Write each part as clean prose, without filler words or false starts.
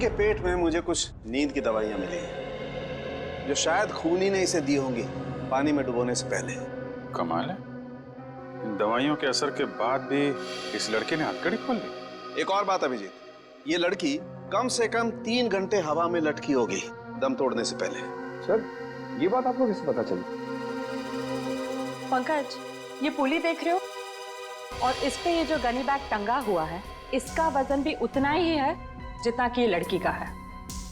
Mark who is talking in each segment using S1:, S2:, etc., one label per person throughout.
S1: के पेट में मुझे कुछ नींद की दवाइयां मिली हैं जो शायद खून ही ने इसे दी होंगी पानी में डुबोने से पहले।
S2: कमाल है, इन दवाइयों के असर के बाद भी इस लड़के ने हथकड़ी खोल ली।
S1: एक और बात अभिजीत, ये लड़की कम से कम 3 घंटे हवा में लटकी होगी दम तोड़ने से पहले।
S3: सर, ये बात आपको कैसे पता चली?
S4: पंकज, ये पुली देख रहे हो और इस पे ये जो गनी बैग टंगा हुआ है इसका वजन भी उतना ही है जितना कि ये लड़की का है,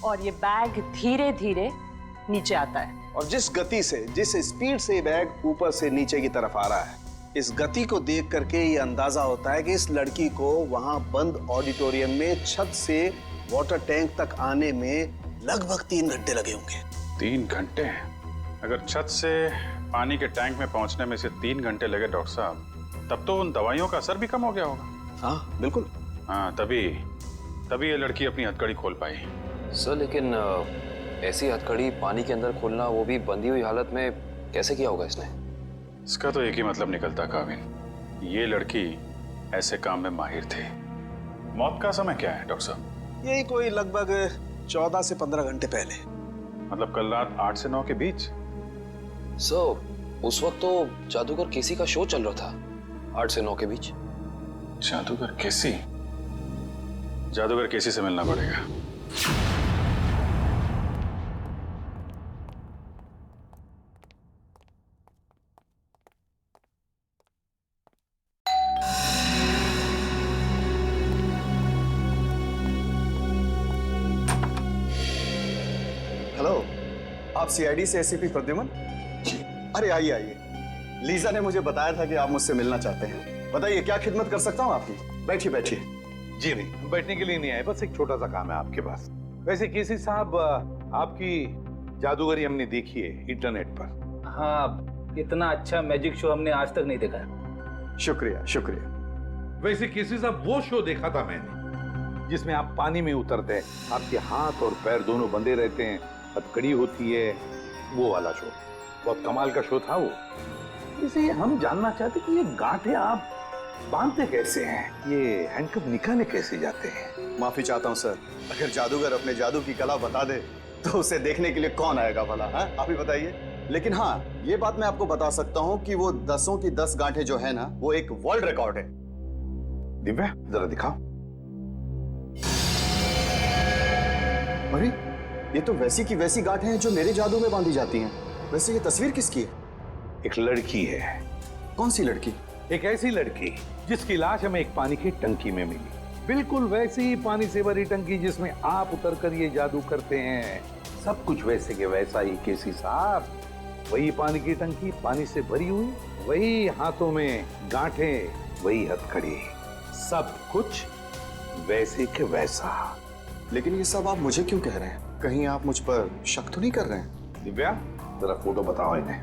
S4: और ये बैग धीरे धीरे नीचे आता है।
S1: और जिस गति से, जिस स्पीड से ये बैग ऊपर से नीचे की तरफ आ रहा है, इस गति को देख करके ये अंदाजा होता है कि इस लड़की को वहां बंद ऑडिटोरियम में छत से वाटर टैंक तक आने में लगभग 3 घंटे लगे होंगे।
S2: 3 घंटे? अगर छत से पानी के टैंक में पहुंचने में से 3 घंटे लगे डॉक्टर साहब, तब तो उन दवाइयों का असर भी कम हो गया होगा।
S1: हाँ बिल्कुल।
S2: हाँ, तभी ये लड़की अपनी हथकड़ी खोल पाई।
S3: सर, लेकिन ऐसी हथकड़ी पानी के अंदर खोलना, वो भी बंधी हुई हालत में, कैसे किया होगा इसने?
S2: इसका तो एक ही मतलब निकलता काविन, ये लड़की ऐसे काम में माहिर थी। मौत का समय क्या है डॉक्टर साहब?
S1: यही कोई लगभग 14 से 15 घंटे पहले।
S2: मतलब कल रात 8 से 9 के बीच?
S3: सर, उस वक्त तो जादूगर केसी का शो चल रहा था, 8 से 9 के बीच।
S2: जादूगर केसी? जादूगर केसी से मिलना पड़ेगा।
S5: हेलो, आप सीआईडी से एसीपी प्रद्युमन? अरे आइए आइए, लीजा ने मुझे बताया था कि आप मुझसे मिलना चाहते हैं। बताइए क्या खिदमत कर सकता हूँ आपकी। बैठिए बैठिए।
S6: जी नहीं, बैठने के लिए नहीं आए, बस एक छोटा सा काम है आपके पास। वैसे केसी साहब, आपकी जादूगरी हमने देखी है इंटरनेट पर।
S7: हाँ, इतना अच्छा मैजिक शो हमने आज तक नहीं देखा है।
S5: शुक्रिया शुक्रिया।
S6: वैसे केसी साहब, वो शो देखा था मैंने जिसमें आप पानी में उतरते हैं, आपके हाथ और पैर दोनों बंधे रहते हैं, हथकड़ी होती है, वो वाला शो। बहुत कमाल का शो था वो। इसे हम जानना चाहते कि ये गांठें आप बांधते कैसे हैं, ये हैंडकफ निकाले कैसे जाते हैं?
S5: माफी चाहता हूँ सर, अगर जादूगर अपने जादू की कला बता दे तो उसे देखने के लिए कौन आएगा भला? हाँ, आप ही बताइए। लेकिन हाँ, ये बात मैं आपको बता सकता हूँ कि वो 10 की 10 गांठें जो है ना, वो एक वर्ल्ड रिकॉर्ड है।
S6: दिव्या, जरा दिखाओ।
S5: अरे, ये तो वैसी की वैसी गांठें हैं जो मेरे जादू में बांधी जाती हैं। वैसे ये तस्वीर किसकी है?
S6: एक लड़की है।
S5: कौन सी लड़की?
S6: एक ऐसी लड़की जिसकी लाश हमें एक पानी की टंकी में मिली, बिल्कुल वैसी ही पानी से भरी टंकी जिसमें आप उतरकर ये जादू करते हैं। सब कुछ वैसे के वैसा ही केसी साहब। वही पानी की टंकी, पानी से भरी हुई, वही हाथों में गांठें, वही हथकड़ी, सब कुछ वैसे के वैसा।
S5: लेकिन ये सब आप मुझे क्यों कह रहे हैं? कहीं आप मुझ पर शक तो नहीं कर रहे हैं?
S6: दिव्या, जरा फोटो बताओ इन्हें।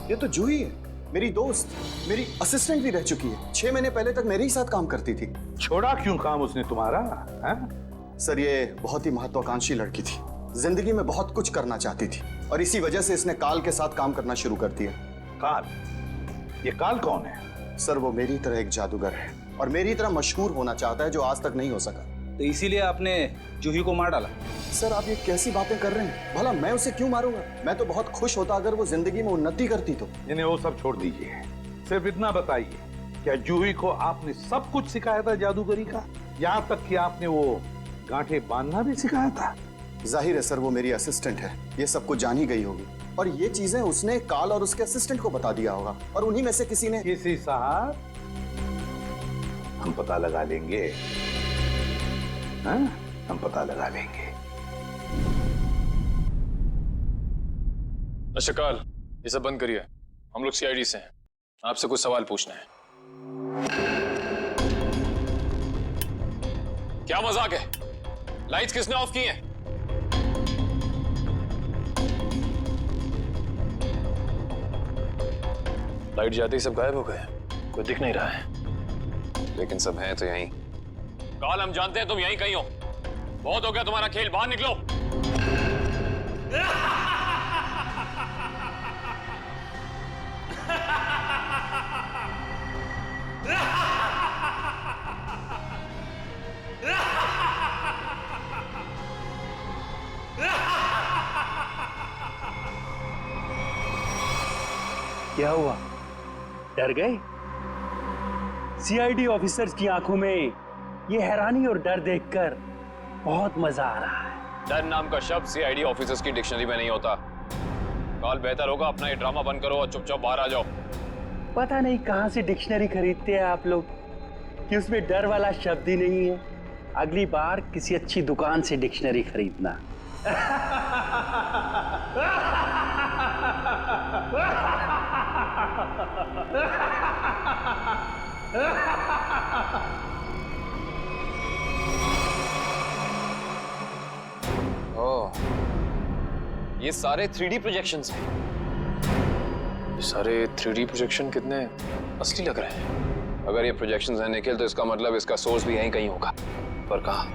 S5: ये तो जूही है, मेरी दोस्त, मेरी असिस्टेंट भी रह चुकी है। 6 महीने पहले तक मेरे ही साथ काम करती थी।
S6: छोड़ा क्यों काम उसने तुम्हारा?
S5: सर, ये बहुत ही महत्वाकांक्षी लड़की थी, जिंदगी में बहुत कुछ करना चाहती थी, और इसी वजह से इसने काल के साथ काम करना शुरू कर दिया।
S6: काल? ये काल कौन है?
S5: सर, वो मेरी तरह एक जादूगर है और मेरी तरह मशहूर होना चाहता है, जो आज तक नहीं हो सका।
S7: तो इसीलिए आपने जूही को मार डाला?
S5: सर, आप ये कैसी बातें कर रहे हैं? भला मैं उसे क्यों मारूंगा? मैं तो बहुत खुश होता अगर वो जिंदगी में उन्नति करती तो।
S6: इन्हें वो सब छोड़ दीजिए, सिर्फ इतना बताइए, क्या जूही को आपने सब कुछ सिखाया था जादूगरी का? यहाँ तक कि आपने वो गांठें बांधना भी सिखाया था?
S5: जाहिर है सर, वो मेरी असिस्टेंट है, ये सब कुछ जान ही गई होगी, और ये चीजें उसने काल और उसके असिस्टेंट को बता दिया होगा, और उन्हीं में से किसी ने।
S6: केसी साहब, हम पता लगा लेंगे। हाँ, हम पता लगा लेंगे।
S8: अच्छा काल, ये सब बंद करिए, हम लोग सीआईडी से हैं, आपसे कुछ सवाल पूछना है। क्या मजाक है? लाइट्स किसने ऑफ की हैं? लाइट जाते ही सब गायब हो गए, कोई दिख नहीं रहा है।
S3: लेकिन सब हैं तो यहीं।
S8: काल, हम जानते हैं तुम यहीं कहीं हो, बहुत हो गया तुम्हारा खेल, बाहर निकलो।
S9: क्या हुआ, डर गए? सीआईडी ऑफिसर्स की आंखों में ये हैरानी और डर देखकर बहुत मजा आ रहा है।
S3: डर नाम का शब्द सीआईडी ऑफिसर्स की डिक्शनरी में नहीं होता। काल बेहतर होगा अपना ये ड्रामा बंद करो और चुपचाप बाहर आ जाओ।
S9: पता नहीं कहां से डिक्शनरी खरीदते हैं आप लोग कि उसमें डर वाला शब्द ही नहीं है। अगली बार किसी अच्छी दुकान से डिक्शनरी खरीदना।
S3: ओह, ये सारे 3D प्रोजेक्शंस हैं। ये सारे 3D प्रोजेक्शन कितने असली लग रहे हैं। अगर ये प्रोजेक्शंस हैं निखिल, तो इसका मतलब इसका सोर्स भी यहीं कहीं होगा। पर कहाँ?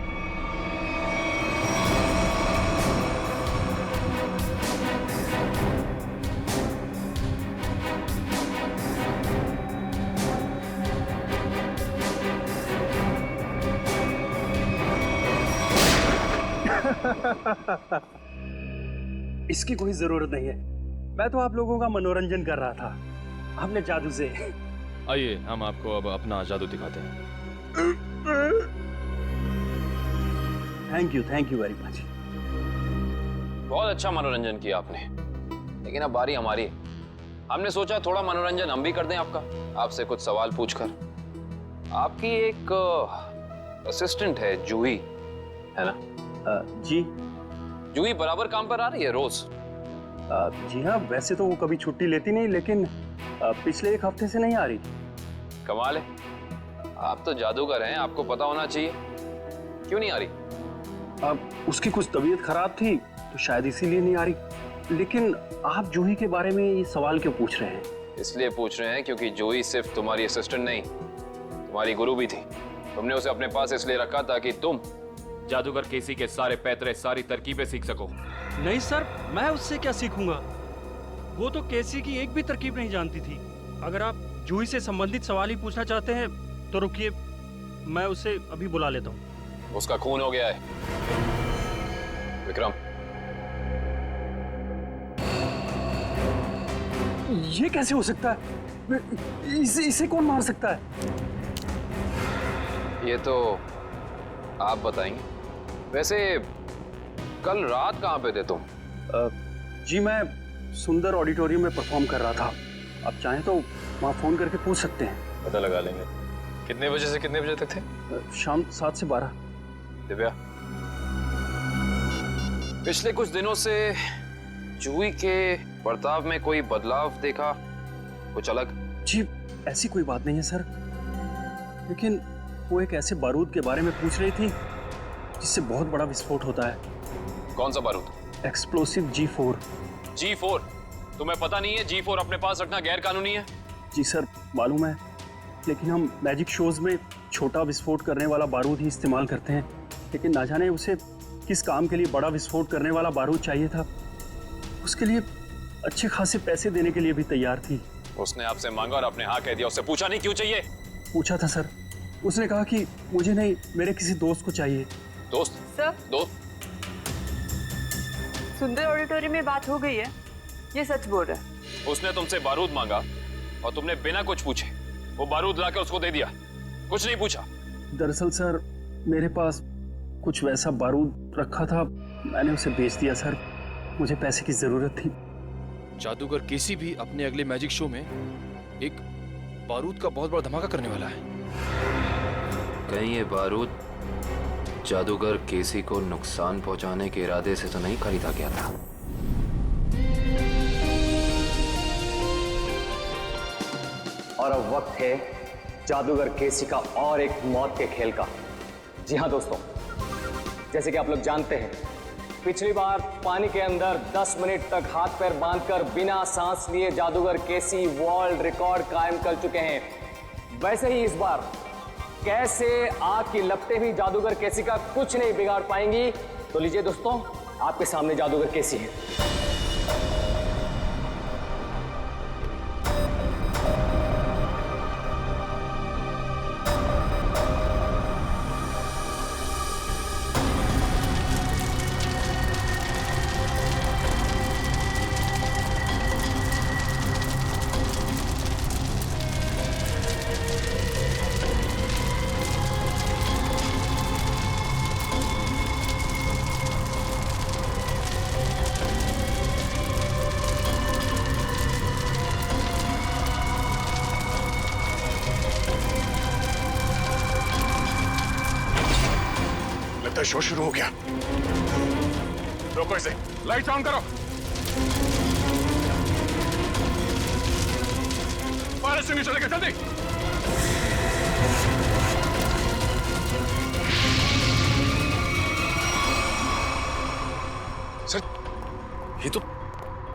S9: इसकी कोई जरूरत नहीं है। मैं तो आप लोगों का मनोरंजन कर रहा था अपने जादू से।
S8: आइए हम आपको अब अपना जादू दिखाते हैं।
S9: Thank you very much.
S3: बहुत अच्छा मनोरंजन किया आपने, लेकिन अब बारी हमारी है। हमने सोचा थोड़ा मनोरंजन हम भी कर दें आपका, आपसे कुछ सवाल पूछकर। आपकी एक असिस्टेंट है जूही, है ना?
S9: जी।
S3: जूही बराबर काम पर आ रही है रोज?
S9: जी हाँ, वैसे तो वो कभी छुट्टी लेती नहीं, लेकिन पिछले एक हफ्ते से नहीं आ रही।
S3: कमाल है, आप तो जादूगर हैं, आपको पता होना चाहिए। क्यों नहीं आ रही?
S9: अब उसकी कुछ तबीयत खराब थी तो शायद इसीलिए नहीं आ रही। लेकिन आप जूही के बारे में ये सवाल क्यों पूछ रहे हैं?
S3: इसलिए पूछ रहे हैं क्योंकि जूही सिर्फ तुम्हारी असिस्टेंट नहीं, तुम्हारी गुरु भी थी। तुमने उसे अपने पास इसलिए रखा ताकि तुम जादूगर केसी के सारे पैतरे, सारी तरकीबें सीख सको।
S9: नहीं सर, मैं उससे क्या सीखूंगा? वो तो केसी की एक भी तरकीब नहीं जानती थी। अगर आप जूही से संबंधित सवाल ही पूछना चाहते हैं तो रुकिए, मैं उसे अभी बुला लेता हूँ।
S3: उसका खून हो गया है। विक्रम,
S9: ये कैसे हो सकता है? इसे कौन मार सकता है?
S3: ये तो आप बताएंगे। वैसे कल रात कहाँ पे थे तुम?
S9: जी मैं सुंदर ऑडिटोरियम में परफॉर्म कर रहा था। आप चाहें तो वहाँ फोन करके पूछ सकते हैं।
S8: पता लगा लेंगे। कितने बजे से कितने बजे तक थे?
S9: शाम 7 से 12।
S3: दिव्या, पिछले कुछ दिनों से जूही के बर्ताव में कोई बदलाव देखा? कुछ अलग?
S9: जी ऐसी कोई बात नहीं है सर, लेकिन वो एक ऐसे बारूद के बारे में पूछ रही थी जिससे बहुत बड़ा विस्फोट होता है।
S3: कौन सा बारूद?
S9: Explosive G4।
S3: G4? तुम्हें पता नहीं है G4 अपने पास रखना गैर कानूनी है?
S9: जी सर मालूम है, लेकिन हम मैजिक शोज में छोटा विस्फोट करने वाला बारूद ही इस्तेमाल करते हैं। लेकिन ना जाने उसे किस काम के लिए बड़ा विस्फोट करने वाला बारूद चाहिए था। उसके लिए अच्छे खासे पैसे देने के लिए भी तैयार थी।
S3: उसने आपसे मांगा और आपने हाँ कह दिया। उससे पूछा नहीं क्यों चाहिए?
S9: पूछा था सर, उसने कहा कि मुझे नहीं, मेरे किसी दोस्त को चाहिए।
S3: दोस्त?
S10: सर,
S3: दोस्त?
S10: सुंदर ऑडिटोरियम में बात हो गई है, ये सच बोल रहा है।
S3: उसने तुमसे बारूद मांगा और तुमने बिना कुछ पूछे वो बारूद लाकर उसको दे दिया, कुछ नहीं पूछा।
S9: दरअसल सर मेरे पास कुछ वैसा बारूद रखा था, मैंने उसे बेच दिया सर। मुझे पैसे की जरूरत थी।
S8: जादूगर केसी भी अपने अगले मैजिक शो में एक बारूद का बहुत बड़ा धमाका करने वाला है।
S3: कहीं ये बारूद जादूगर केसी को नुकसान पहुंचाने के इरादे से तो नहीं खरीदा गया था?
S11: और अब वक्त है जादूगर केसी का और एक मौत के खेल का। जी हाँ दोस्तों, जैसे कि आप लोग जानते हैं, पिछली बार पानी के अंदर 10 मिनट तक हाथ पैर बांधकर बिना सांस लिए जादूगर केसी वर्ल्ड रिकॉर्ड कायम कर चुके हैं। वैसे ही इस बार कैसे आग की लपटें भी जादूगर केसी का कुछ नहीं बिगाड़ पाएंगी। तो लीजिए दोस्तों, आपके सामने जादूगर केसी है।
S2: लगता है शो शुरू हो गया। रोको इसे, लाइट ऑन करो। फायर एक्सटिंग्विशर लेकर जल्दी।
S8: सर, ये तो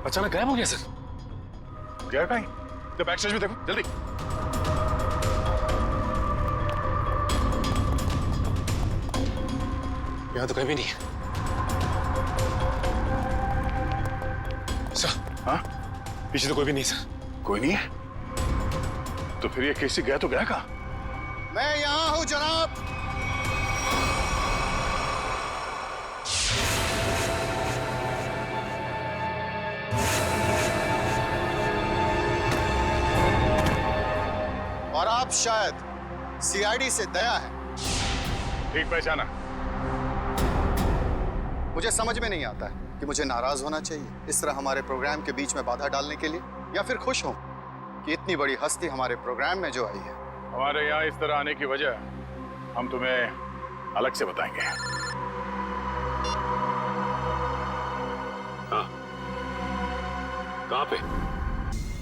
S8: अचानक गायब हो गया सर।
S2: गया कहीं? तो बैक स्टेज में देखो जल्दी।
S8: यहाँ तो कहीं भी नहीं है। सर,
S2: हाँ?
S8: पीछे तो कोई भी नहीं सर।
S2: कोई नहीं है? तो फिर ये केसी गया तो गया कहाँ?
S5: मैं यहाँ हूँ जनाब। और आप शायद सीआईडी से दया है।
S2: ठीक पहचाना।
S5: मुझे समझ में नहीं आता है कि मुझे नाराज होना चाहिए इस तरह हमारे प्रोग्राम के बीच में बाधा डालने के लिए, या फिर खुश हूं कि इतनी बड़ी हस्ती हमारे प्रोग्राम में जो आई है।
S2: हमारे यहाँ इस तरह आने की वजह हम तुम्हें अलग से बताएंगे।
S3: हाँ, कहाँ पे?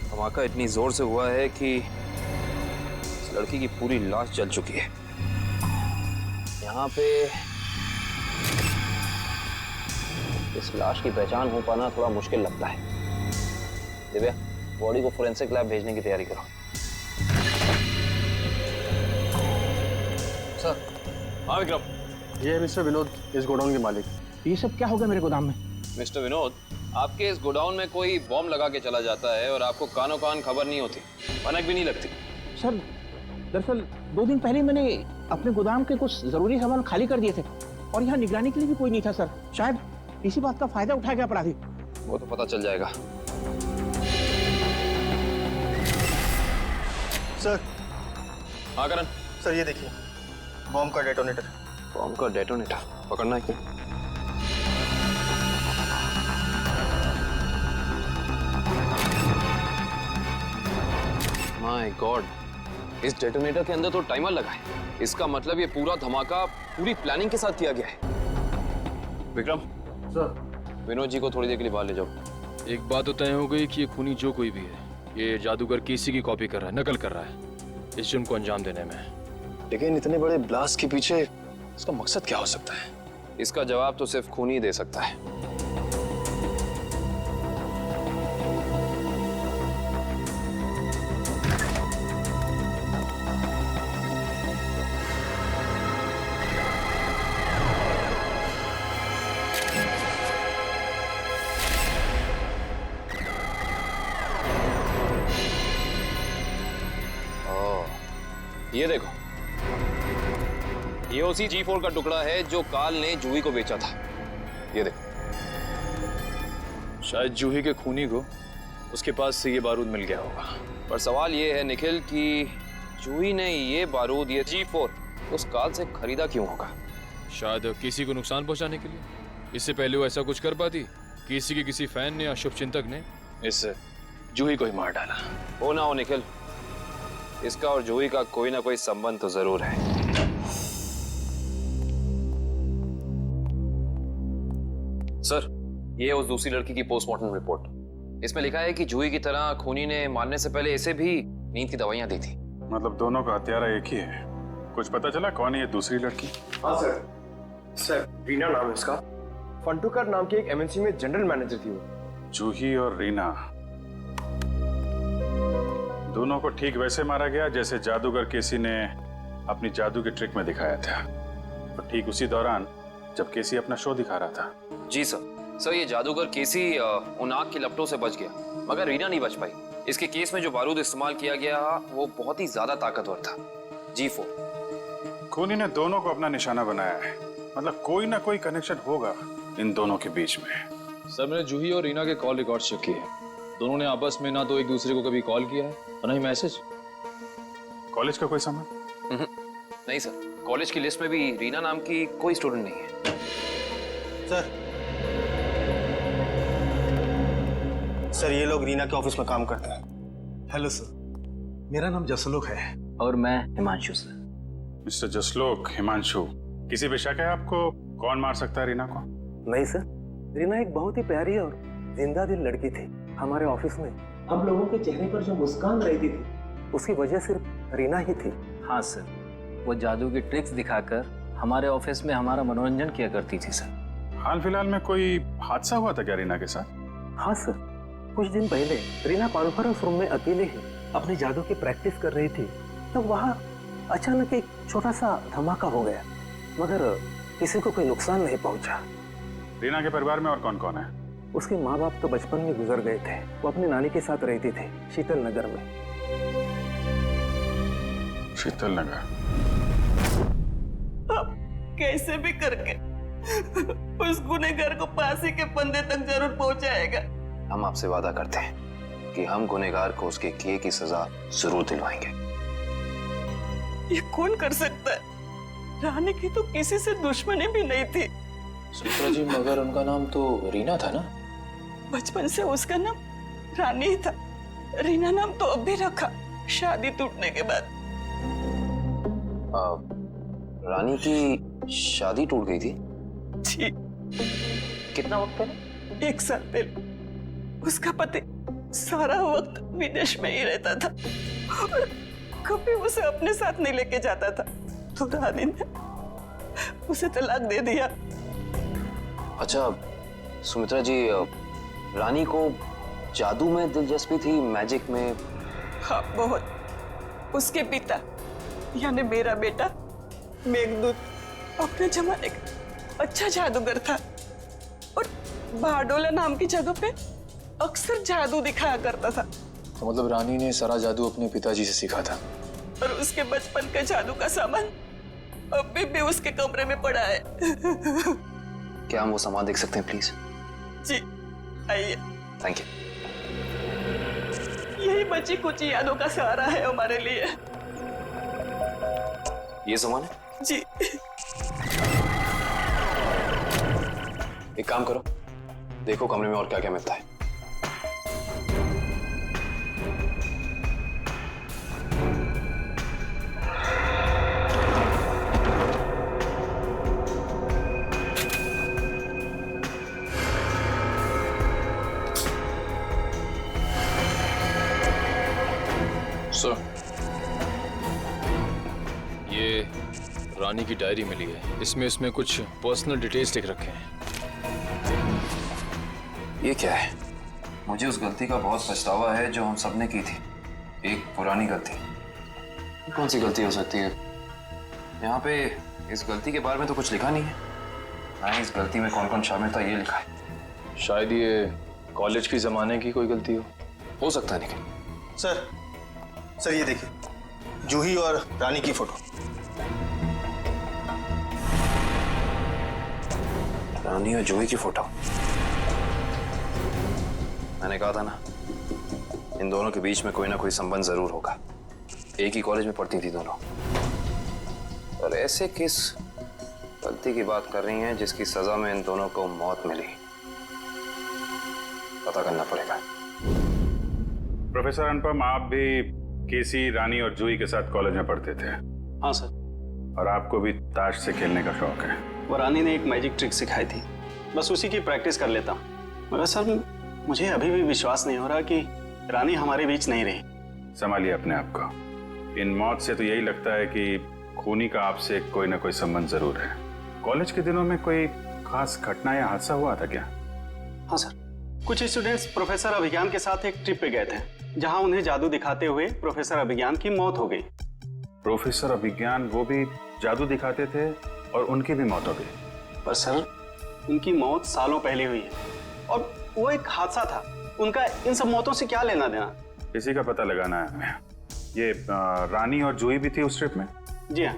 S3: धमाका इतनी जोर से हुआ है कि इस लड़की की पूरी लाश जल चुकी है। यहाँ पे इस लाश की पहचान हो पाना थोड़ा मुश्किल लगता है। दिव्या, बॉडी को फोरेंसिक लैब भेजने की तैयारी करो। सर। हाँ विक्रम।
S9: ये मिस्टर विनोद, इस गोडाउन के मालिक।
S7: ये सब क्या होगा मेरे गोदाम में?
S3: मिस्टर विनोद, आपके इस गोडाउन में कोई बॉम्ब लगा के चला जाता है और आपको कानों कान खबर नहीं होती, भनक भी नहीं लगती।
S7: सर, दरअसल 2 दिन पहले मैंने अपने गोदाम के कुछ जरूरी सामान खाली कर दिए थे और यहाँ निगरानी के लिए भी कोई नहीं था सर। शायद इसी बात का फायदा उठा गया अपराधी।
S3: वो तो पता चल जाएगा।
S9: सर।
S3: हाँ करण।
S9: सर ये देखिए, बॉम्ब का डेटोनेटर।
S3: बॉम्ब का डेटोनेटर पकड़ना है क्या? माय गॉड, इस डेटोनेटर के अंदर तो टाइमर लगा है। इसका मतलब ये पूरा धमाका पूरी प्लानिंग के साथ किया गया है। विक्रम।
S9: सर।
S3: विनोद जी को थोड़ी देर के लिए बाहर ले जाओ।
S8: एक बात तो तय हो गई कि ये खूनी जो कोई भी है, ये जादूगर केसी की कॉपी कर रहा है, नकल कर रहा है इस जुर्म को अंजाम देने में।
S3: लेकिन इतने बड़े ब्लास्ट के पीछे इसका मकसद क्या हो सकता है? इसका जवाब तो सिर्फ खूनी दे सकता है। ये देखो, ये उसी G4 का टुकड़ा है जो काल ने जूही को बेचा था। ये देखो।
S8: शायद जूही के खूनी को उसके पास से ये बारूद मिल गया होगा।
S3: पर सवाल ये है निखिल कि जूही ने ये बारूद, ये G4 उस काल से खरीदा क्यों होगा?
S8: शायद किसी को नुकसान पहुंचाने के लिए। इससे पहले वो ऐसा कुछ कर पाती, किसी के किसी फैन ने या शुभ चिंतक ने इस जूही को ही मार डाला।
S3: हो ना हो निखिल, इसका और जूही का कोई ना कोई संबंध तो जरूर है। सर, ये उस दूसरी लड़की की पोस्टमार्टम रिपोर्ट। इसमें लिखा है कि जूही की तरह खूनी ने मारने से पहले इसे भी नींद की दवाइयां दी थी।
S2: मतलब दोनों का हत्यारा एक ही है। कुछ पता चला कौन है ये दूसरी लड़की?
S12: हाँ सर। सर, रीना नाम है इसका। फंटूकर नाम के एक एमएनसी में जनरल मैनेजर थी वो।
S2: जूही और रीना दोनों को ठीक वैसे मारा गया जैसे जादूगर केसी ने अपनी जादू के ट्रिक में दिखाया था, और ठीक उसी दौरान जब केसी अपना शो दिखा रहा था।
S3: जी सर। सर, ये जादूगर केसी उन आग के लपटों से बच गया, मगर रीना नहीं बच पाई। इसके केस में जो बारूद इस्तेमाल किया गया वो बहुत ही ज्यादा ताकतवर था, G4।
S2: खूनी ने दोनों को अपना निशाना बनाया है, मतलब कोई ना कोई कनेक्शन होगा इन दोनों के बीच में।
S8: सर, मैंने जूही और रीना के कॉल रिकॉर्ड चेक किए हैं। दोनों ने आपस में ना तो एक दूसरे को कभी कॉल किया है और ना ही मैसेज।
S2: कॉलेज का कोई संबंध?
S3: नहीं सर, कॉलेज की लिस्ट में भी रीना नाम की कोई स्टूडेंट नहीं है।
S12: सर, ये लोग रीना के ऑफिस में काम करते हैं।
S13: हेलो सर, मेरा नाम जसलोक है।
S7: और मैं हिमांशु सर।
S2: मिस्टर जसलोक, हिमांशु, किसी भी शक है आपको कौन मार सकता है रीना को?
S13: नहीं सर, रीना एक बहुत ही प्यारी और जिंदा दिल लड़की थी। हमारे ऑफिस में हम लोगों के चेहरे पर जो मुस्कान रहती थी उसकी वजह सिर्फ रीना ही थी।
S11: हाँ सर, वो जादू की ट्रिक्स दिखाकर हमारे ऑफिस में हमारा मनोरंजन किया करती थी सर।
S2: हाल फिलहाल में कोई हादसा हुआ था क्या रीना के साथ?
S13: हाँ सर, कुछ दिन पहले रीना कॉन्फ्रेंस रूम में अकेले ही अपने जादू की प्रैक्टिस कर रही थी, तो वहाँ अचानक एक छोटा सा धमाका हो गया, मगर किसी को कोई नुकसान नहीं पहुंचा।
S2: रीना के परिवार में और कौन कौन है?
S13: उसके माँ बाप तो बचपन में गुजर गए थे। वो अपनी नानी के साथ रहती थी शीतल नगर में।
S2: शीतल नगर?
S14: अब कैसे भी करके उस गुनहगार को फांसी के फंदे तक जरूर पहुंचाएगा।
S3: हम आपसे वादा करते हैं कि हम गुनहगार को उसके किए की सजा जरूर दिलवाएंगे।
S14: ये कौन कर सकता है? रानी की तो किसी से दुश्मनी भी नहीं थी।
S8: सुमित्रा जी, मगर उनका नाम तो रीना था ना?
S14: बचपन से उसका नाम रानी ही था। रीना नाम तो अब भी रखा, शादी टूटने के बाद।
S3: रानी की शादी टूट गई थी?
S14: जी।
S3: कितना वक्त पहले?
S14: 1 साल पहले। उसका पति सारा वक्त विदेश में ही रहता था और कभी उसे अपने साथ नहीं लेके जाता था, तो रानी ने उसे तलाक दे दिया।
S3: अच्छा सुमित्रा जी, रानी को जादू में दिलचस्पी थी, मैजिक में?
S14: हाँ बहुत। उसके पिता यानी मेरा बेटा मेघदूत अपने जमाने का अच्छा जादूगर था और बारडोला नाम की जगह पे अक्सर जादू दिखाया करता था।
S8: तो मतलब रानी ने सारा जादू अपने पिताजी से सीखा था?
S14: और उसके बचपन का जादू का सामान अभी भी उसके कमरे में पड़ा है।
S3: क्या हम वो सामान देख सकते हैं प्लीज?
S14: जी आइए।
S3: Thank you.
S14: यही बची कुछ यादों का सहारा है हमारे लिए।
S3: ये सामान है?
S14: जी।
S3: एक काम करो, देखो कमरे में और क्या क्या मिलता है।
S8: सर, ये रानी की डायरी मिली है। इसमें कुछ पर्सनल डिटेल्स लिख रखे हैं।
S3: ये क्या है? मुझे उस गलती का बहुत पछतावा है जो हम सबने की थी। एक पुरानी गलती। कौन सी गलती हो सकती है? यहाँ पे इस गलती के बारे में तो कुछ लिखा नहीं है। ना इस गलती में कौन कौन शामिल था ये लिखा है।
S8: शायद ये कॉलेज की जमाने की कोई गलती हो सकता है। निखिल
S12: सर ये देखिए, जूही और रानी की फोटो।
S3: रानी और जूही की फोटो? मैंने कहा था ना, इन दोनों के बीच में कोई ना कोई संबंध जरूर होगा। एक ही कॉलेज में पढ़ती थी दोनों। और ऐसे किस गलती की बात कर रही हैं जिसकी सजा में इन दोनों को मौत मिली? पता करना पड़ेगा।
S2: प्रोफेसर अनुपम, आप भी केसी, रानी और जूही के साथ कॉलेज में पढ़ते थे?
S9: हाँ सर।
S2: और आपको भी ताश से खेलने का शौक है?
S9: वो रानी ने एक मैजिक ट्रिक सिखाई थी, बस उसी की प्रैक्टिस कर लेता हूँ। मगर सर मुझे अभी भी विश्वास नहीं हो रहा कि रानी हमारे बीच नहीं रही।
S2: संभालिए अपने आप को। इन मौत से तो यही लगता है कि खूनी का आपसे कोई ना कोई संबंध जरूर है। कॉलेज के दिनों में कोई खास घटना या हादसा हुआ था क्या?
S9: हाँ सर, कुछ स्टूडेंट्स प्रोफेसर अभिज्ञान के साथ एक ट्रिप पे गए थे, जहां उन्हें जादू दिखाते हुए प्रोफेसर अभिज्ञान की मौत हो गई।
S2: प्रोफेसर अभिज्ञान वो भी जादू दिखाते थे और उनकी भी मौत हो गई?
S9: पर सर उनकी मौत सालों पहले हुई है और वो एक हादसा था। उनका इन सब मौतों से क्या लेना देना?
S2: इसी का पता लगाना है हमें। ये रानी और जूही भी थी उस ट्रिप में?
S9: जी हाँ।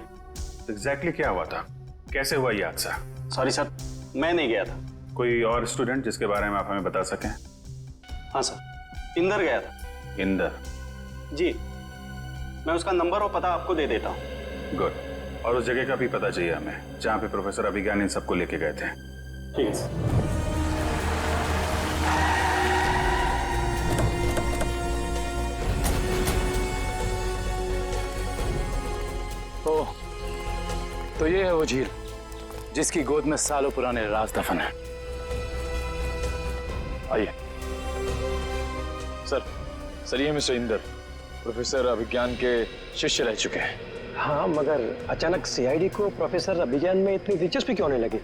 S2: एग्जैक्टली क्या हुआ था? कैसे हुआ ये हादसा?
S9: सॉरी सर, मैं नहीं गया था।
S2: कोई और स्टूडेंट जिसके बारे में आप हमें बता सकें?
S9: हाँ सर, इंदर गया था।
S2: इंदर?
S9: जी, मैं उसका नंबर और पता आपको दे देता हूँ।
S2: गुड। और उस जगह का भी पता चाहिए हमें जहाँ पे प्रोफेसर अभिज्ञान इन सबको लेके गए थे।
S9: ठीक है सर।
S8: तो ये है वो झील
S15: जिसकी गोद में सालों पुराने राज दफन है।
S8: आइए। सर ये मिस्टर इंदर प्रोफेसर अभिज्ञान के शिष्य रह चुके हैं।
S12: हाँ, मगर अचानक सीआईडी को प्रोफेसर अभिज्ञान में इतनी दिलचस्पी क्यों होने लगी?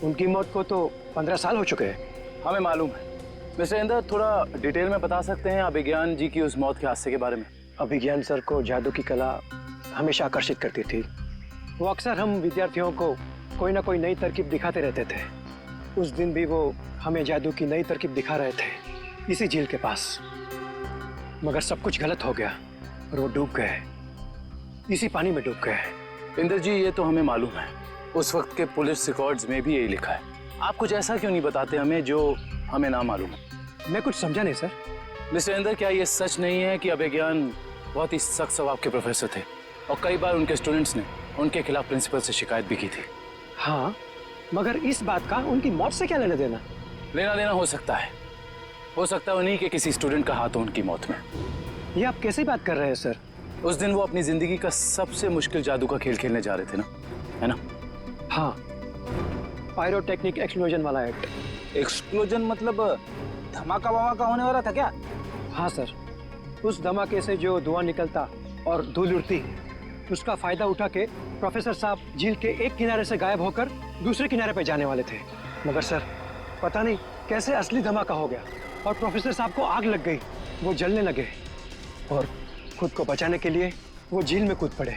S12: उनकी मौत को तो 15 साल हो चुके हैं।
S15: हमें मालूम है। मिस्टर इंदर, थोड़ा डिटेल में बता सकते हैं अभिज्ञान जी की उस मौत के हादसे के बारे में?
S12: अभिज्ञान सर को जादू की कला हमेशा आकर्षित करती थी। वो अक्सर हम विद्यार्थियों को कोई ना कोई नई तरकीब दिखाते रहते थे। उस दिन भी वो हमें जादू की नई तरकीब दिखा रहे थे इसी झील के पास। मगर सब कुछ गलत हो गया और वो डूब गए, इसी पानी में डूब गए।
S15: इंदर जी, ये तो हमें मालूम है। उस वक्त के पुलिस रिकॉर्ड्स में भी यही लिखा है। आप कुछ ऐसा क्यों नहीं बताते हमें जो हमें ना मालूम है?
S12: मैं कुछ समझा नहीं सर।
S15: मिस्टर इंदर, क्या ये सच नहीं है कि अभिज्ञान बहुत ही सख्त स्वभाव के प्रोफेसर थे और कई बार उनके स्टूडेंट्स ने उनके खिलाफ प्रिंसिपल से शिकायत भी की थी?
S12: हाँ, मगर इस बात का उनकी मौत से क्या लेना देना?
S15: लेना देना हो सकता है उन्हीं के किसी स्टूडेंट का हाथ हो उनकी मौत में।
S12: ये आप कैसे बात कर रहे हैं सर?
S15: उस दिन वो अपनी जिंदगी का सबसे मुश्किल जादू का खेल खेलने जा रहे थे ना, है ना?
S12: हाँ, पायरोटेक्निक एक्सप्लोजन वाला एक्ट।
S15: एक्सप्लोजन मतलब धमाका वमाका होने वाला था क्या?
S12: हाँ सर, उस धमाके से जो धुआं निकलता और धूल उड़ती, उसका फायदा उठा के प्रोफेसर साहब झील के एक किनारे से गायब होकर दूसरे किनारे पे जाने वाले थे। मगर सर, पता नहीं कैसे असली धमाका हो गया और प्रोफेसर साहब को आग लग गई। वो जलने लगे और खुद को बचाने के लिए वो झील में कूद पड़े।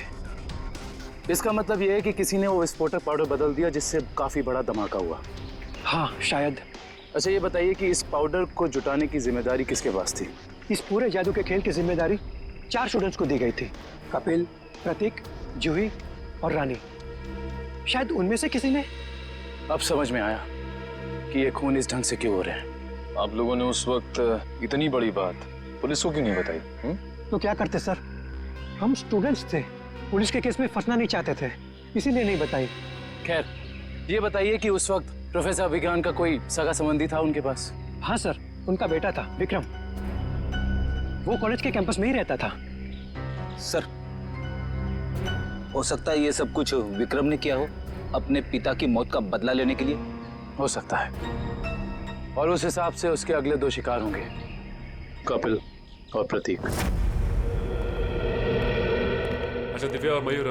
S15: इसका मतलब ये है कि किसी ने वो विस्फोटक पाउडर बदल दिया जिससे काफी बड़ा धमाका हुआ।
S12: हाँ, शायद।
S15: अच्छा, ये बताइए कि इस पाउडर को जुटाने की जिम्मेदारी किसके पास थी?
S12: इस पूरे जादू के खेल की जिम्मेदारी 4 स्टूडेंट्स को दी गई थी। कपिल, प्रतीक, जूही और रानी। शायद उनमें से किसी ने।
S15: अब समझ में आया कि ये खून इस ढंग से क्यों हो रहे हैं।
S8: आप लोगों ने उस वक्त इतनी बड़ी बात पुलिस को क्यों नहीं बताई?
S12: तो क्या करते सर, हम स्टूडेंट्स थे, पुलिस के केस में फंसना नहीं चाहते थे, इसीलिए नहीं बताई।
S15: खैर, ये बताइए कि उस वक्त प्रोफेसर अभिज्ञान का कोई सगा संबंधी था उनके पास?
S12: हाँ सर, उनका बेटा था विक्रम। वो कॉलेज के कैंपस में ही रहता था।
S16: सर, हो सकता है ये सब कुछ विक्रम ने किया हो अपने पिता की मौत का बदला लेने के लिए।
S15: हो सकता है, और उस हिसाब से उसके अगले 2 शिकार होंगे, कपिल और प्रतीक।
S17: अच्छा दिव्या और मयूर,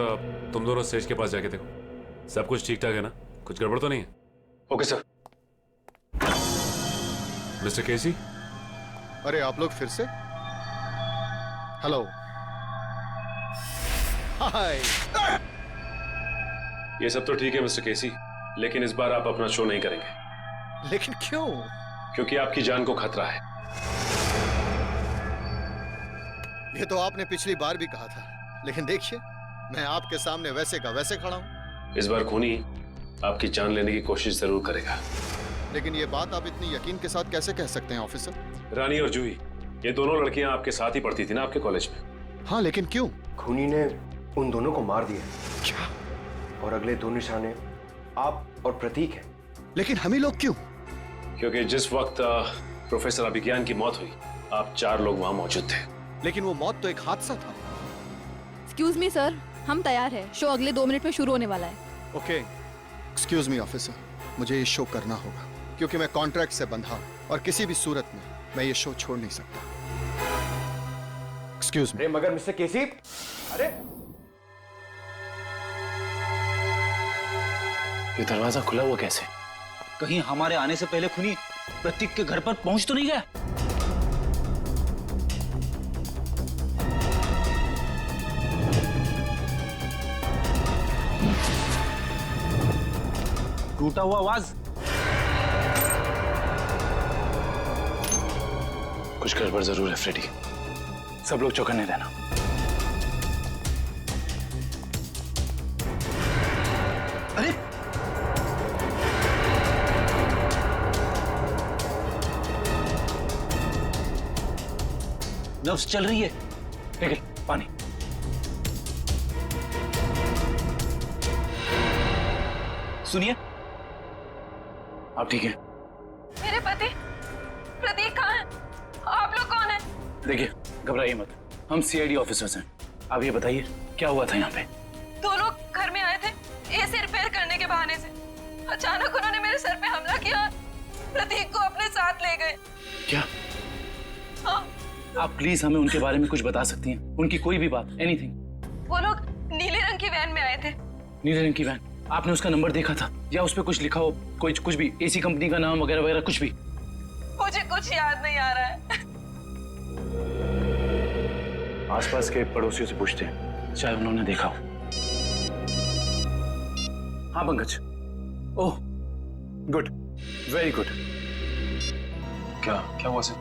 S17: तुम दोनों स्टेज के पास जाके देखो सब कुछ ठीक ठाक है ना, कुछ गड़बड़ तो नहीं है?
S8: Okay sir.
S17: मिस्टर केसी।
S5: अरे आप लोग फिर से? हेलो, हाय।
S17: ये सब तो ठीक है मिस्टर केसी, लेकिन इस बार आप अपना शो नहीं करेंगे।
S5: लेकिन क्यों?
S17: क्योंकि आपकी जान को खतरा है।
S5: ये तो आपने पिछली बार भी कहा था, लेकिन देखिए मैं आपके सामने वैसे का वैसे खड़ा हूं।
S17: इस बार खूनी आपकी जान लेने की कोशिश जरूर करेगा।
S5: लेकिन ये बात आप इतनी यकीन के साथ कैसे कह सकते हैं ऑफिसर?
S17: रानी और जूही, ये दोनों लड़कियां आपके साथ ही पढ़ती थी ना आपके कॉलेज में?
S5: हाँ, लेकिन क्यों?
S12: खूनी ने उन दोनों को मार दिया।
S5: क्या?
S12: और अगले 2 निशाने आप और प्रतीक हैं।
S5: लेकिन हम ही लोग क्यों?
S17: क्योंकि जिस वक्त प्रोफेसर अभिज्ञान की मौत हुई, आप 4 लोग वहां मौजूद थे।
S5: लेकिन वो मौत तो एक हादसा था।
S18: एक्सक्यूज मी सर, हम तैयार हैं। शो अगले 2 मिनट में शुरू होने वाला है।
S5: ओके, एक्सक्यूज मी ऑफिसर, मुझे ये शो करना होगा क्योंकि मैं कॉन्ट्रैक्ट से बंधा हूं और किसी भी सूरत में मैं ये शो छोड़ नहीं सकता। Excuse me.
S12: मगर मिस्टर केसी, अरे
S15: ये दरवाजा खुला हुआ कैसे?
S16: कहीं हमारे आने से पहले खूनी प्रतीक के घर पर पहुंच तो नहीं गया? टूटा हुआ आवाज।
S15: कुछ गड़बड़ जरूर है फ्रेडी, सब लोग चौकन्ने रहना।
S16: अरे नब्ज चल रही है।
S15: ठीक है, पानी।
S16: सुनिए,
S15: आप ठीक हैं?
S14: मेरे पति प्रतीक कहाँ हैं? आप लोग कौन हैं?
S15: देखिए, घबराइए मत, हम सीआईडी ऑफिसर्स हैं। आप ये बताइए क्या हुआ था यहाँ पे?
S14: 2 लोग घर में आए थे एसी रिपेयर करने के बहाने से। अचानक उन्होंने मेरे सर पे हमला किया, प्रतीक को अपने साथ ले गए।
S15: क्या?
S14: हाँ।
S15: आप प्लीज हमें उनके बारे में कुछ बता सकती हैं? उनकी कोई भी बात, एनीथिंग।
S14: वो लोग नीले रंग की वैन में आए थे।
S15: नीले रंग की वैन? आपने उसका नंबर देखा था या उस पर कुछ लिखा हो, कुछ भी, एसी कंपनी का नाम वगैरह वगैरह कुछ भी?
S14: मुझे कुछ याद नहीं आ रहा है।
S15: आसपास के पड़ोसियों से पूछते हैं, शायद उन्होंने देखा हो। हाँ Pankaj. Oh good, very good. क्या हुआ सर?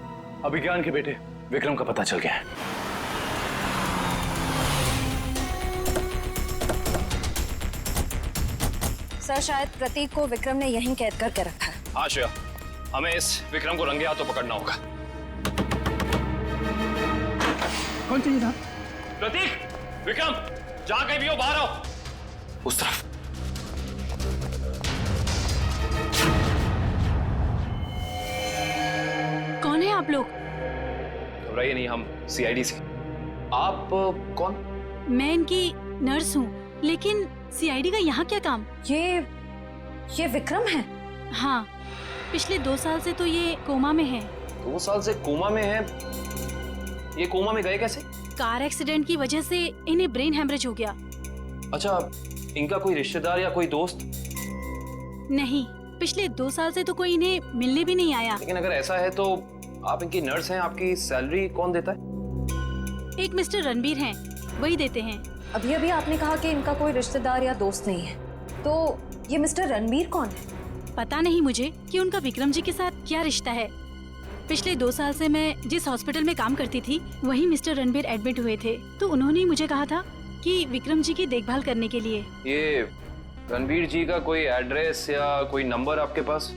S15: अभिज्ञान के बेटे विक्रम का पता चल गया है।
S19: सर शायद प्रतीक को विक्रम ने यहीं कैद करके रखा है।
S3: हाँ श्रेया, हमें इस विक्रम को रंगे हाथों पकड़ना होगा।
S12: कौन चाहिए साहब?
S3: प्रतीक, विक्रम, जहां कहीं भी हो बाहर आओ। उस तरफ।
S18: कौन है आप लोग?
S3: घबराइए नहीं, हम सीआईडी से। आप कौन?
S18: मैं इनकी नर्स हूँ, लेकिन सीआईडी का यहाँ क्या काम?
S19: ये विक्रम है?
S18: हाँ, पिछले 2 साल से तो ये कोमा में है।
S3: 2 साल से कोमा में है? ये कोमा में गए कैसे?
S18: कार एक्सीडेंट की वजह से इन्हें ब्रेन हेमरेज हो गया।
S3: अच्छा, इनका कोई रिश्तेदार या कोई दोस्त?
S18: नहीं, पिछले 2 साल से तो कोई इन्हें मिलने भी नहीं आया।
S3: लेकिन अगर ऐसा है तो आप इनकी नर्स हैं, आपकी सैलरी कौन देता है?
S18: एक मिस्टर रणबीर हैं, वही देते हैं।
S19: अभी अभी आपने कहा कि इनका कोई रिश्तेदार या दोस्त नहीं है, तो ये मिस्टर रणबीर कौन है?
S18: पता नहीं मुझे कि उनका विक्रम जी के साथ क्या रिश्ता है। पिछले 2 साल से मैं जिस हॉस्पिटल में काम करती थी, वहीं मिस्टर रणबीर एडमिट हुए थे, तो उन्होंने ही मुझे कहा था कि विक्रम जी की देखभाल करने के लिए।
S3: ये रणबीर जी का कोई एड्रेस या कोई नंबर आपके पास?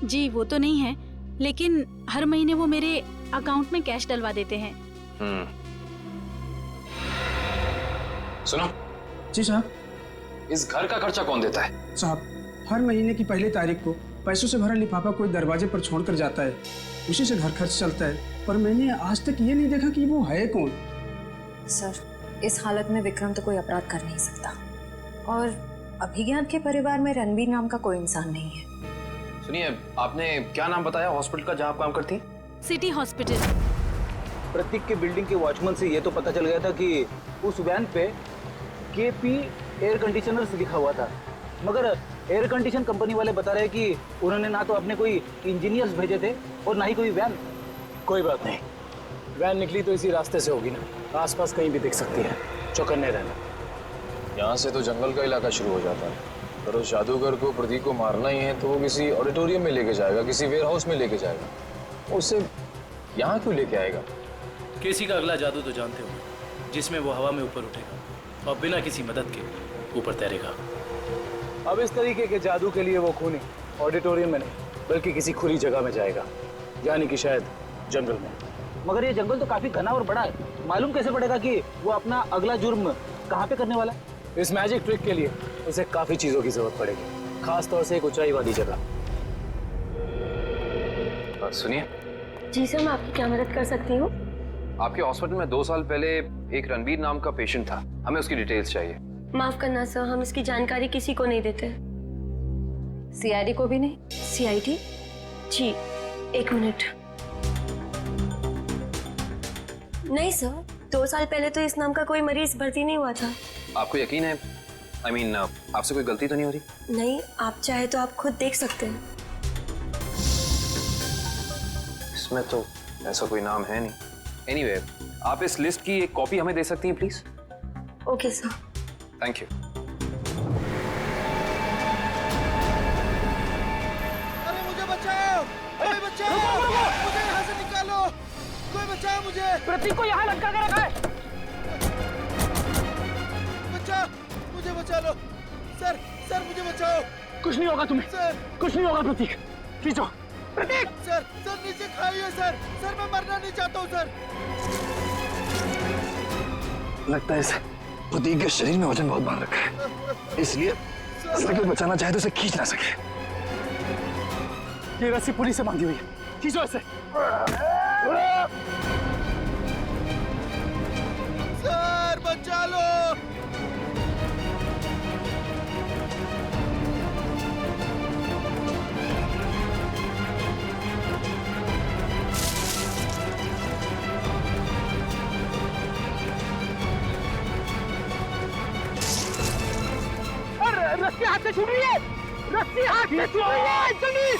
S18: जी वो तो नहीं है, लेकिन हर महीने वो मेरे अकाउंट में कैश डलवा देते हैं।
S3: सुनो
S12: जी साहब।
S3: इस घर का खर्चा कौन देता है?
S12: साहब, हर महीने की पहली तारीख को पैसों से भरा लिफाफा कोई दरवाजे पर छोड़कर जाता है, उसी से घर खर्च चलता है। पर मैंने आज तक ये नहीं देखा कि वो है कौन।
S19: सर, इस हालत में विक्रम तो कोई अपराध कर नहीं सकता, और अभिज्ञान के परिवार में रणबीर नाम का कोई इंसान नहीं है।
S3: सुनिए, आपने क्या नाम बताया हॉस्पिटल का जहाँ आप काम करती?
S18: City hospital.
S16: प्रतीक के बिल्डिंग के वॉचमैन से ये तो पता चल गया था कि उस वैन पे केपी एयर कंडीशनर्स लिखा हुआ था, मगर एयर कंडीशन कंपनी वाले बता रहे कि उन्होंने ना तो अपने कोई इंजीनियर्स भेजे थे और ना ही कोई वैन।
S15: कोई बात नहीं, वैन निकली तो इसी रास्ते से होगी ना, आसपास कहीं भी दिख सकती है, चौकन्ने रहना।
S8: यहाँ से तो जंगल का इलाका शुरू हो जाता है, पर उस जादूगर को, प्रतीक को मारना ही है तो वो किसी ऑडिटोरियम में लेके जाएगा, किसी वेयर हाउस में लेके जाएगा। उससे यहाँ क्यों लेके आएगा?
S15: केसी का अगला जादू तो जानते हो, जिसमें वो हवा में ऊपर उठेगा और बिना किसी मदद के ऊपर तैरेगा। अब इस तरीके के जादू के लिए वो खूनी ऑडिटोरियम में नहीं, बल्कि किसी खुली जगह में जाएगा, यानी कि शायद जंगल में।
S16: मगर ये जंगल तो काफी घना और बड़ा है, मालूम कैसे पड़ेगा कि वो अपना अगला जुर्म कहाँ पे करने वाला है?
S15: इस मैजिक ट्रिक के लिए उसे काफी चीजों की जरूरत पड़ेगी, खास तौर से एक ऊंचाई वाली जगह।
S3: सुनिए
S20: जी सर, मैं आपकी क्या मदद कर सकती हूँ?
S3: आपके हॉस्पिटल में 2 साल पहले एक रणबीर नाम का पेशेंट था, हमें उसकी डिटेल्स चाहिए।
S20: माफ करना सर, हम इसकी जानकारी किसी को नहीं देते।
S19: सीआईडी को भी नहीं?
S20: सीआईडी? जी, 1 मिनट। नहीं सर, 2 साल पहले तो इस नाम का कोई मरीज भर्ती नहीं हुआ था।
S3: आपको यकीन है? I mean, आपसे कोई गलती तो नहीं हो रही?
S20: नहीं, आप चाहे तो आप खुद देख सकते हैं।
S3: इसमें तो ऐसा कोई नाम है नहीं। Anyway, आप इस लिस्ट की एक कॉपी हमें दे सकती हैं please?
S20: Okay sir.
S3: Thank you.
S21: अरे मुझे बचाओ! अरे बचाओ! मुझे यहाँ से निकालो! कोई बचाओ मुझे!
S7: प्रतीक को यहाँ लटका के रखा है।
S21: बचाओ! मुझे बचा लो! सर, सर मुझे बचाओ!
S7: कुछ नहीं होगा तुम्हें।
S21: सर!
S7: कुछ नहीं होगा प्रतीक। खींचो। प्रतीक!
S21: सर, सर नीचे खाइए सर! सर मैं मरना नहीं चाहता हूँ सर!
S22: लगता है इसे प्रतीक के शरीर में वजन बहुत बांध रखा है, इसलिए इसे कोई बचाना चाहे तो इसे खींच ना सके।
S7: ये रस्सी पुलिस से बांधी हुई है, खींचो इसे।
S21: सर बचा लो! से छूट रही है, रस्सी हाथ से छूट रही है, जल्दी।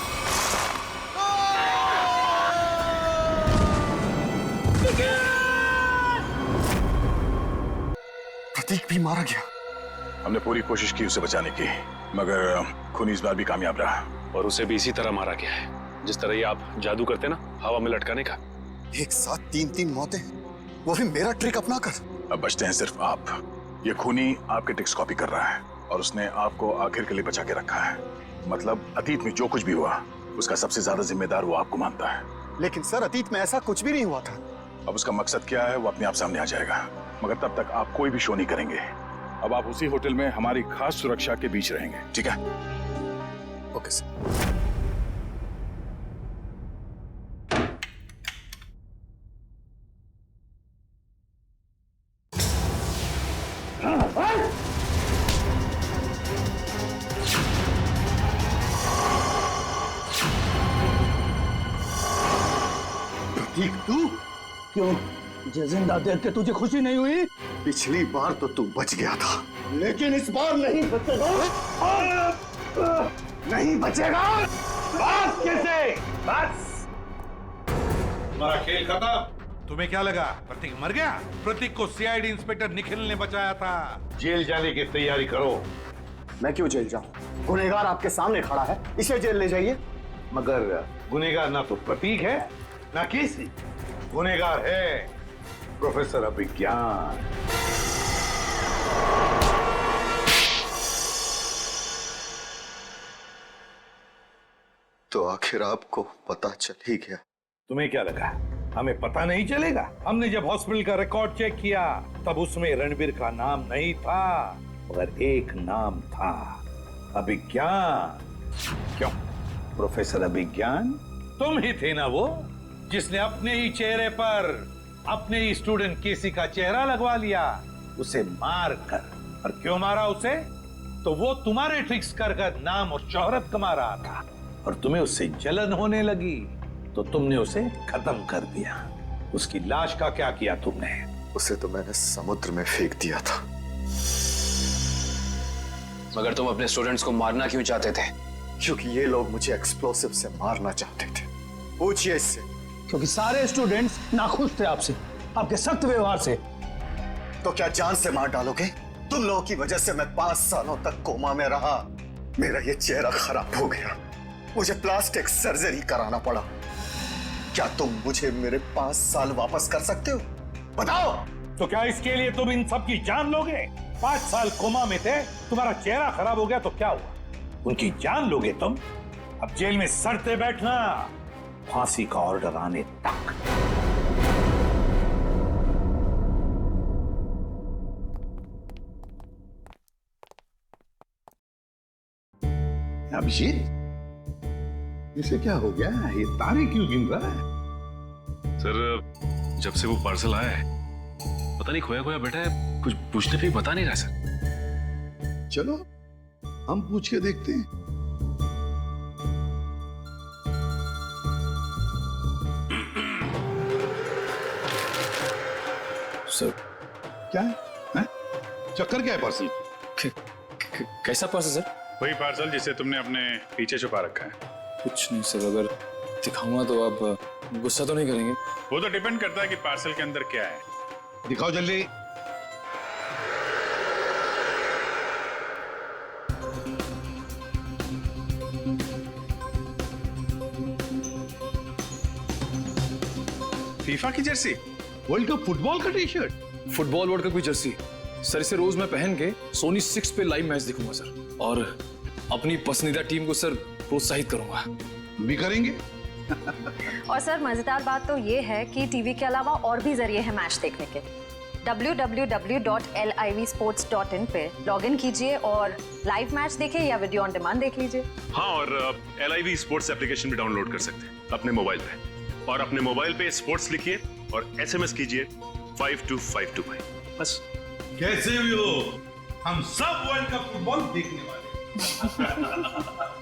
S5: प्रतीक भी मारा गया।
S2: हमने पूरी कोशिश की उसे बचाने की, मगर खूनी इस बार भी कामयाब रहा।
S17: और उसे भी इसी तरह मारा गया है, जिस तरह ये आप जादू करते ना, हवा में लटकाने का।
S5: एक साथ 3-3 मौतें, वो भी मेरा ट्रिक अपना कर। अब बचते हैं सिर्फ आप। ये खूनी आपके ट्रिक्स कॉपी कर रहा है और उसने आपको आखिर के लिए बचा के रखा है। मतलब अतीत में जो कुछ भी हुआ, उसका सबसे ज्यादा जिम्मेदार वो आपको मानता है। लेकिन सर, अतीत में ऐसा कुछ भी नहीं हुआ था।
S2: अब उसका मकसद क्या है वो अपने आप सामने आ जाएगा, मगर तब तक आप कोई भी शो नहीं करेंगे। अब आप उसी होटल में हमारी खास सुरक्षा के बीच रहेंगे, ठीक है?
S5: Okay sir.
S21: प्रतीक, तू क्यों? जिंदा देख के तुझे खुशी नहीं हुई?
S5: पिछली बार तो तू बच गया था, लेकिन इस बार नहीं बचेगा। नहीं बचेगा।
S6: बस कैसे? बस तुम्हारा खेल खत्म। तुम्हें क्या लगा प्रतीक मर गया? प्रतीक को सीआईडी इंस्पेक्टर निखिल ने बचाया था। जेल जाने की तैयारी करो।
S5: मैं क्यों जेल जाऊं? गुनहगार आपके सामने खड़ा है, इसे जेल ले जाइए।
S6: मगर गुनहगार ना तो प्रतीक है ना केसी, गुनहगार है प्रोफेसर अभिज्ञान।
S5: तो आखिर आपको पता चल ही गया।
S6: तुम्हें क्या लगा हमें पता नहीं चलेगा? हमने जब हॉस्पिटल का रिकॉर्ड चेक किया तब उसमें रणबीर का नाम नहीं था, मगर एक नाम था, अभिज्ञान। क्यों? प्रोफेसर अभिज्ञान तुम ही थे ना वो जिसने अपने ही चेहरे पर अपने ही स्टूडेंट केसी का चेहरा लगवा लिया, उसे मार कर। और क्यों मारा उसे? तो वो तुम्हारे ट्रिक्स कर नाम और शोहरत कमा रहा था और तुम्हें उससे जलन होने लगी, तो तुमने उसे खत्म कर दिया। उसकी लाश का क्या किया तुमने?
S5: उसे तो मैंने समुद्र में फेंक दिया था।
S3: मगर तुम अपने स्टूडेंट्स को मारना क्यों चाहते थे?
S5: क्योंकि ये लोग मुझे एक्सप्लोसिव से मारना चाहते थे। पूछिए इससे।
S21: क्योंकि सारे स्टूडेंट्स नाखुश थे आपसे, आपके सख्त व्यवहार से।
S5: तो क्या जान से मार डालोगे? तुम लोगों की वजह से मैं 5 सालों तक कोमा में रहा। मेरा ये चेहरा खराब हो गया, मुझे प्लास्टिक सर्जरी कराना पड़ा। क्या तुम मुझे मेरे 5 साल वापस कर सकते हो? बताओ।
S6: तो क्या इसके लिए तुम इन सब की जान लोगे? 5 साल कोमा में थे, तुम्हारा चेहरा खराब हो गया तो क्या हुआ? उनकी जान लोगे तुम? अब जेल में सड़ते बैठना, फांसी का ऑर्डर आने तक।
S1: अभिषेक, इसे क्या हो गया? ये तारे क्यों गिन रहा है?
S17: सर, जब से वो पार्सल आया है पता नहीं खोया खोया बैठा है, कुछ पूछने पे बता नहीं रहा सर।
S1: चलो हम पूछ के देखते हैं।
S17: सर
S1: क्या है? चक्कर क्या है पार्सल?
S17: कैसा पार्सल सर?
S2: वही पार्सल जिसे तुमने अपने पीछे छुपा रखा है।
S8: कुछ नहीं सर, अगर दिखाऊंगा तो आप गुस्सा तो नहीं करेंगे?
S2: वो तो डिपेंड करता है कि पार्सल के अंदर क्या है।
S1: दिखाओ जल्दी।
S2: फीफा की जर्सी?
S1: वर्ल्ड कप फुटबॉल का T shirt?
S8: Football world cup की जर्सी सर, इसे रोज मैं पहन के सोनी 6 पे लाइव मैच देखूंगा सर, और अपनी पसंदीदा टीम को सर प्रोत्साहित करूंगा।
S1: भी करेंगे।
S19: और सर मजेदार बात तो ये है कि टीवी के अलावा और भी जरिए हैं मैच देखने के। www.livsports.in पे लॉगिन कीजिए और लाइव मैच देखिए या वीडियो ऑन डिमांड देख लीजिए।
S17: हाँ, और LIV स्पोर्ट्स एप्लीकेशन भी डाउनलोड कर सकते हैं अपने मोबाइल पे, और अपने मोबाइल पे स्पोर्ट्स लिखिए और SMS कीजिए 52525। बस।
S6: कैसे भी हो, हम सब वर्ल्ड कप फुटबॉल देखने वाले हैं।